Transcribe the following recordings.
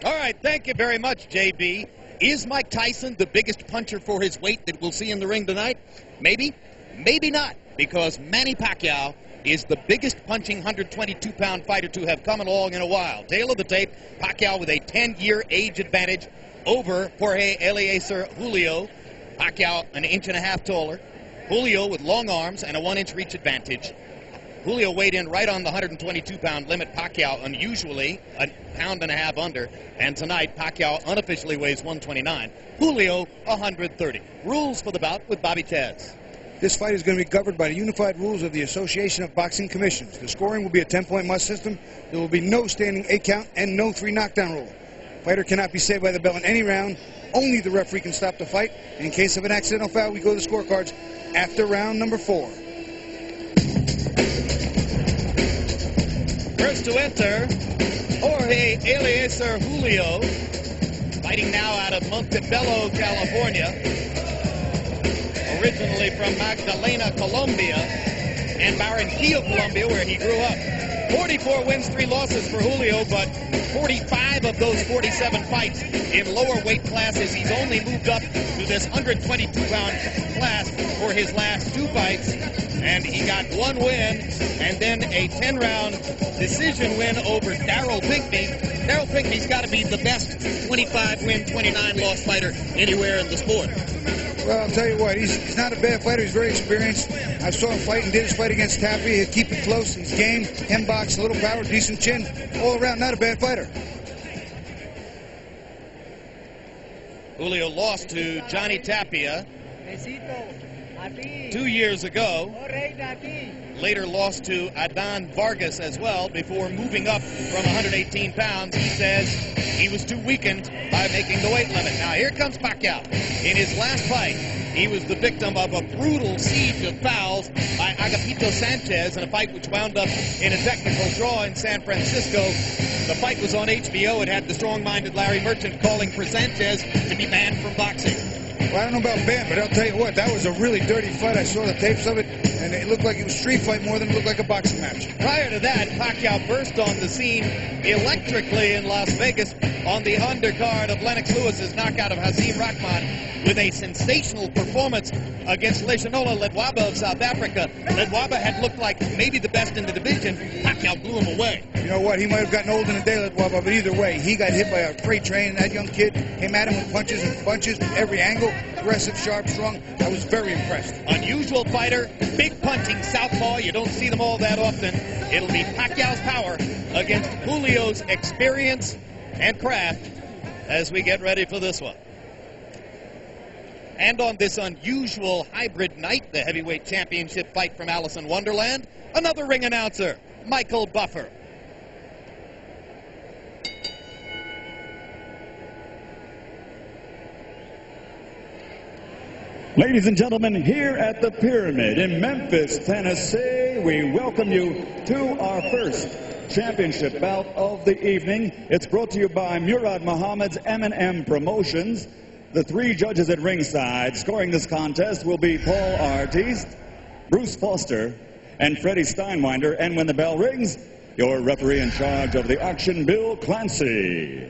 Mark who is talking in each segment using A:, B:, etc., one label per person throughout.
A: All right, thank you very much, JB. Is Mike Tyson the biggest puncher for his weight that we'll see in the ring tonight? Maybe, maybe not, because Manny Pacquiao is the biggest punching 122-pound fighter to have come along in a while. Tail of the tape, Pacquiao with a 10-year age advantage over Jorge Eliezer Julio. Pacquiao an inch and a half taller. Julio with long arms and a 1-inch reach advantage. Julio weighed in right on the 122-pound limit. Pacquiao unusually a pound and a half under. And tonight, Pacquiao unofficially weighs 129. Julio, 130. Rules for the bout with Bobby Chaz.
B: This fight is going to be governed by the unified rules of the Association of Boxing Commissions. The scoring will be a 10-point must system. There will be no standing 8 count and no 3 knockdown rule. Fighter cannot be saved by the bell in any round. Only the referee can stop the fight. And in case of an accidental foul, we go to the scorecards after round number 4.
A: First to enter, Jorge Eliezer Julio, fighting now out of Montebello, California, originally from Magdalena, Colombia, and Barranquilla, Colombia, where he grew up. 44 wins, 3 losses for Julio, but 45 of those 47 fights in lower weight classes. He's only moved up to this 122-pound class for his last 2 fights, and he got 1 win and then a 10-round decision win over Darryl Pinckney. Darryl Pinckney's got to be the best 25-win, 29-loss fighter anywhere in the sport.
B: Well, I'll tell you what, he's not a bad fighter. He's very experienced. I saw him fight and did his fight against Tapia. He'll keep it close. He's game, hem box, a little power, decent chin. All around, not a bad fighter.
A: Julio lost to Johnny Tapia 2 years ago. Later lost to Adan Vargas as well before moving up from 118 pounds. He says he was too weakened by making the weight limit. Now here comes Pacquiao. In his last fight, he was the victim of a brutal siege of fouls by Agapito Sanchez in a fight which wound up in a technical draw in San Francisco. The fight was on HBO. It had the strong-minded Larry Merchant calling for Sanchez to be banned from boxing.
B: Well, I don't know about banned, but I'll tell you what, that was a really dirty fight. I saw the tapes of it, and it looked like it was a street fight more than it looked like a boxing match.
A: Prior to that, Pacquiao burst on the scene electrically in Las Vegas on the undercard of Lennox Lewis's knockout of Hasim Rahman with a sensational performance against Leshanola Ledwaba of South Africa. Ledwaba had looked like maybe the best in the division. Pacquiao blew him away.
B: You know what? He might have gotten old in a day, Ledwaba, but either way, he got hit by a freight train, and that young kid came at him with punches and bunches from every angle. Aggressive, sharp, strong. I was very impressed.
A: Unusual fighter, big punching southpaw. You don't see them all that often. It'll be Pacquiao's power against Julio's experience and craft as we get ready for this one. And on this unusual hybrid night, the heavyweight championship fight from Alice in Wonderland, another ring announcer, Michael Buffer.
C: Ladies and gentlemen, here at the Pyramid in Memphis, Tennessee, we welcome you to our first championship bout of the evening. It's brought to you by Murad Muhammad's M&M Promotions. The 3 judges at ringside scoring this contest will be Paul Artiste, Bruce Foster, and Freddie Steinwinder. And when the bell rings, your referee in charge of the action, Bill Clancy.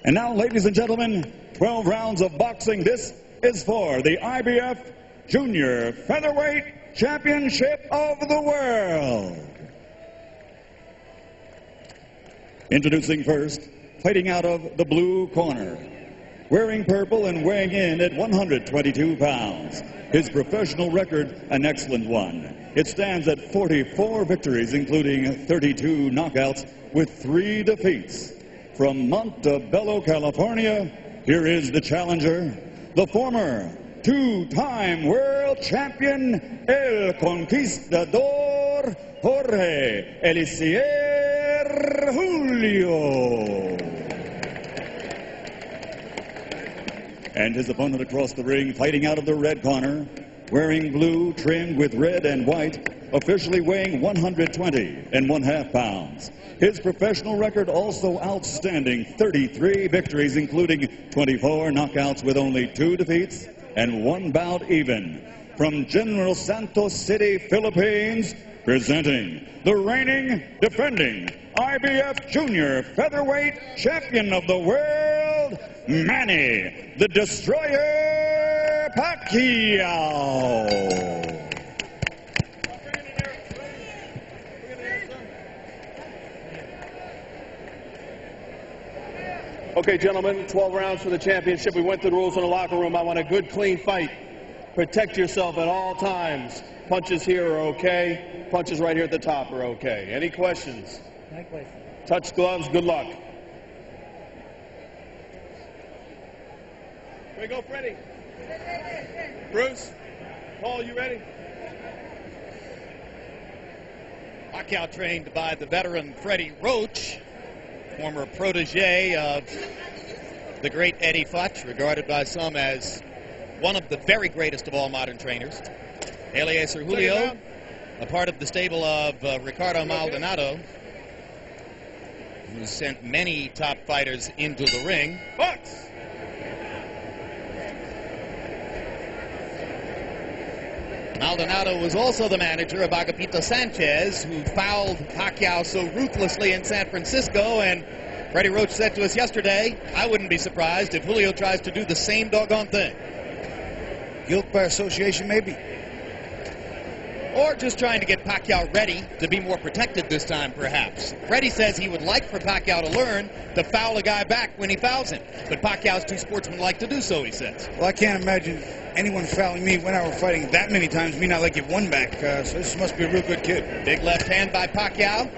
C: And now, ladies and gentlemen, 12 rounds of boxing. This is for the IBF Junior Featherweight Championship of the World. Introducing first, fighting out of the blue corner, wearing purple and weighing in at 122 pounds. His professional record, an excellent one. It stands at 44 victories, including 32 knockouts with 3 defeats. From Montebello, California, here is the challenger, the former 2-time world champion, El Conquistador, Jorge Eliezer Julio. And his opponent across the ring, fighting out of the red corner, wearing blue trimmed with red and white, officially weighing 120.5 pounds. His professional record also outstanding, 33 victories, including 24 knockouts with only 2 defeats and 1 bout even. From General Santos City, Philippines, presenting the reigning, defending IBF Junior Featherweight Champion of the World, Manny the Destroyer Pacquiao.
D: Okay, gentlemen, 12 rounds for the championship. We went through the rules in the locker room. I want a good, clean fight. Protect yourself at all times. Punches here are okay. Punches right here at the top are okay. Any questions?
E: No question.
D: Touch gloves. Good luck. Here we go, Freddie. Bruce, Paul, you ready?
A: Pacquiao trained by the veteran Freddie Roach, former protege of the great Eddie Futch, regarded by some as one of the very greatest of all modern trainers. Eliezer Julio, a part of the stable of Ricardo Maldonado, who sent many top fighters into the ring.
D: Box!
A: Maldonado was also the manager of Agapito Sanchez, who fouled Pacquiao so ruthlessly in San Francisco, and Freddie Roach said to us yesterday, I wouldn't be surprised if Julio tries to do the same doggone thing.
B: Guilt by association, maybe.
A: Or just trying to get Pacquiao ready to be more protected this time, perhaps. Freddie says he would like for Pacquiao to learn to foul a guy back when he fouls him. But Pacquiao's too sportsmanlike to do so, he says.
B: Well, I can't imagine anyone fouling me when I were fighting that many times, me not like it one back. So this must be a real good kid.
A: Big left hand by Pacquiao.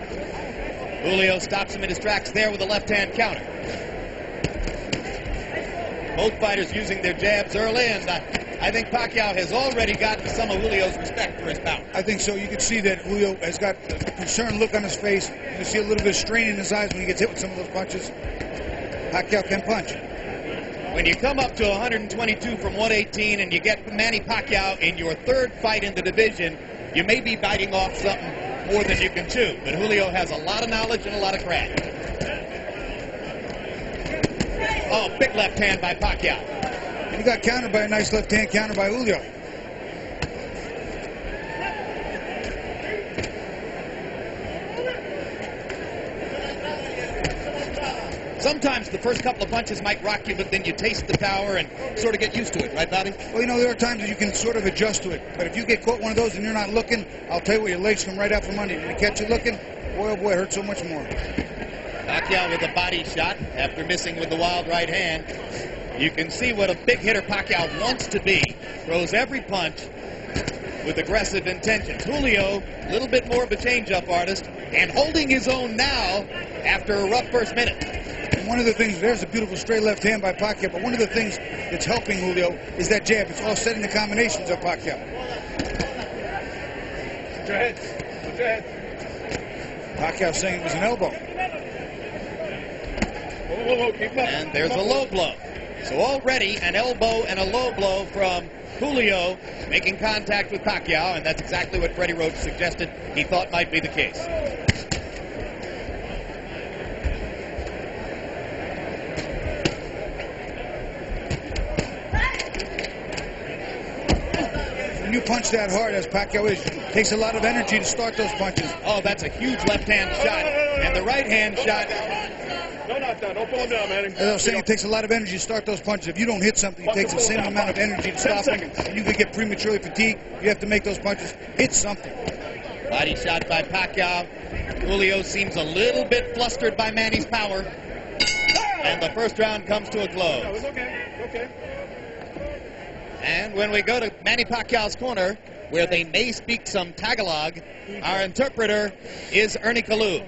A: Julio stops him in his tracks there with a left hand counter. Both fighters using their jabs early, and I think Pacquiao has already gotten some of Julio's respect for his power.
B: I think so. You can see that Julio has got a concerned look on his face. You can see a little bit of strain in his eyes when he gets hit with some of those punches. Pacquiao can punch.
A: When you come up to 122 from 118 and you get Manny Pacquiao in your third fight in the division, you may be biting off something more than you can chew. But Julio has a lot of knowledge and a lot of craft. Oh, big left hand by Pacquiao.
B: And he got countered by a nice left hand counter by Julio.
A: Sometimes the first couple of punches might rock you, but then you taste the power and sort of get used to it, right, Bobby?
B: Well, you know, there are times that you can sort of adjust to it. But if you get caught one of those and you're not looking, I'll tell you what, your legs come right out from under you. And you catch you looking, boy, oh boy, it hurts so much more.
A: Pacquiao with a body shot after missing with the wild right hand. You can see what a big hitter Pacquiao wants to be. Throws every punch with aggressive intentions. Julio, a little bit more of a change-up artist, and holding his own now after a rough first minute.
B: And one of the things, there's a beautiful straight left hand by Pacquiao, but one of the things that's helping Julio is that jab. It's offsetting the combinations of Pacquiao.
D: Put your heads. Put your heads.
B: Pacquiao saying it was an elbow.
D: Whoa, keep up.
A: And there's a low blow. So already an elbow and a low blow from Julio making contact with Pacquiao, and that's exactly what Freddie Roach suggested he thought might be the case.
B: When you punch that hard, as Pacquiao is, it takes a lot of energy to start those punches.
A: Oh, that's a huge left-hand shot, and the right-hand shot.
D: No, not down. Don't pull him down, man.
B: As I was saying, it takes a lot of energy to start those punches. If you don't hit something, it takes the same amount of energy to stop them. You could get prematurely fatigued. You have to make those punches hit something.
A: Body shot by Pacquiao. Julio seems a little bit flustered by Manny's power. And the first round comes to a close.
D: No, it's okay. Okay.
A: And when we go to Manny Pacquiao's corner, where they may speak some Tagalog, our interpreter is Ernie Kalu.